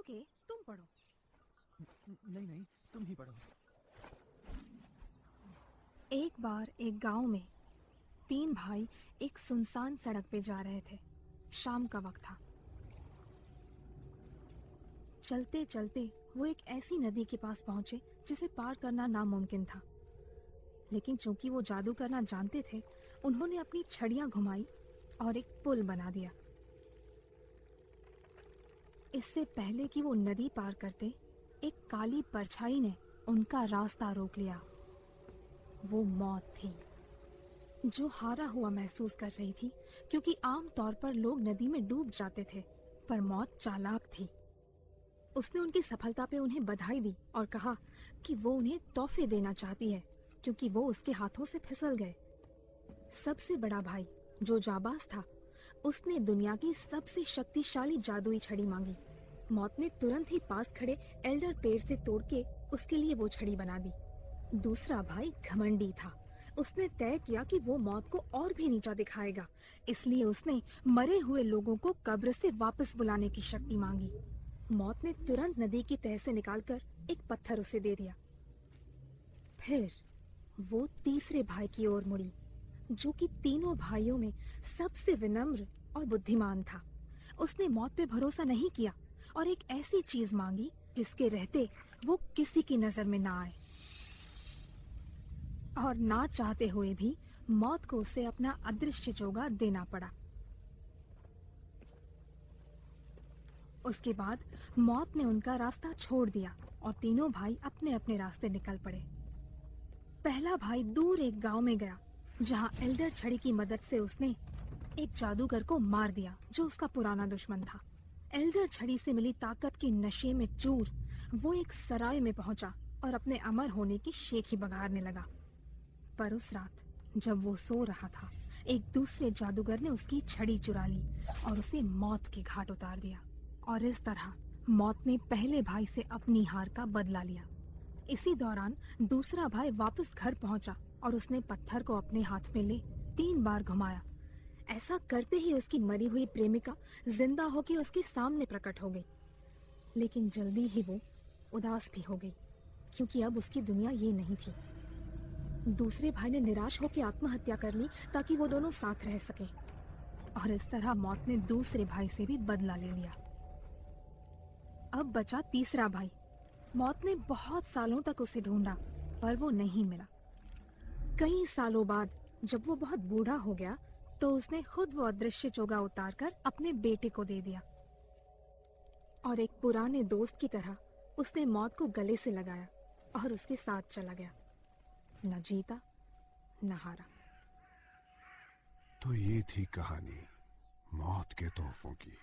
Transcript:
पढ़ोगे? तुम पढ़ो। नहीं नहीं, तुम ही पढ़ो। एक बार एक गांव में 3 भाई एक सुनसान सड़क पे जा रहे थे। शाम का वक्त था। चलते चलते वो एक ऐसी नदी के पास पहुंचे जिसे पार करना नामुमकिन था। लेकिन चूंकि वो जादू करना जानते थे, उन्होंने अपनी छड़ियां घुमाई और एक पुल बना दिया। इससे पहले कि वो नदी पार करते, एक काली परछाई ने उनका रास्ता रोक लिया। वो मौत थी, जो हारा हुआ महसूस कर रही थी, क्योंकि आम तौर पर लोग नदी में डूब जाते थे, पर मौत चालाक थी। उसने उनकी सफलता पे उन्हें बधाई दी और कहा कि वो उन्हें तोहफे देना चाहती है, क्योंकि वो उसके हाथों से फिसल गए। सबसे बड़ा भाई, जो जाबाज था, उसने दुनिया की सबसे शक्तिशाली जादुई छड़ी मांगी। मौत ने तुरंत ही पास खड़े एल्डर पेड़ से तोड़ के उसके लिए वो छड़ी बना दी। दूसरा भाई घमंडी था। उसने तय किया कि वो मौत को और भी नीचा दिखाएगा, इसलिए उसने मरे हुए लोगों को कब्र से वापस बुलाने की शक्ति मांगी। मौत ने तुरंत नदी की तह से निकालकर एक पत्थर उसे दे दिया। फिर वो तीसरे भाई की ओर मुड़ी, जो कि तीनों भाइयों में सबसे विनम्र और बुद्धिमान था। उसने मौत पे भरोसा नहीं किया और एक ऐसी चीज मांगी जिसके रहते वो किसी की नजर में ना आए। और ना चाहते हुए भी मौत को उसे अपना अदृश्य चोगा देना पड़ा। उसके बाद मौत ने उनका रास्ता छोड़ दिया और तीनों भाई अपने अपने रास्ते निकल पड़े। पहला भाई दूर एक गांव में गया, जहां एल्डर छड़ी की मदद से उसने एक जादूगर को मार दिया, जो उसका पुराना दुश्मन था। एल्डर छड़ी से मिली ताकत के नशे में चूर वो एक सराय में पहुंचा और अपने अमर होने की शेखी बघारने लगा। पर उस रात जब वो सो रहा था, एक दूसरे जादूगर ने उसकी छड़ी चुरा ली और उसे मौत के घाट उतार दिया। और इस तरह मौत ने पहले भाई से अपनी हार का बदला लिया। इसी दौरान दूसरा भाई वापस घर पहुंचा और उसने पत्थर को अपने हाथ में ले 3 बार घुमाया। ऐसा करते ही उसकी मरी हुई प्रेमिका जिंदा होकर उसके सामने प्रकट हो गई। लेकिन जल्दी ही वो उदास भी हो गई, क्योंकि अब उसकी दुनिया ये नहीं थी। दूसरे भाई ने निराश होकर आत्महत्या कर ली ताकि वो दोनों साथ रह सके। और इस तरह मौत ने दूसरे भाई से भी बदला ले लिया। अब बचा तीसरा भाई। मौत ने बहुत सालों तक उसे ढूंढा, पर वो नहीं मिला। कई सालों बाद जब वो बहुत बूढ़ा हो गया, तो उसने खुद वो अदृश्य चोगा उतारकर अपने बेटे को दे दिया। और एक पुराने दोस्त की तरह उसने मौत को गले से लगाया और उसके साथ चला गया, न जीता न हारा। तो ये थी कहानी मौत के तोहफों की।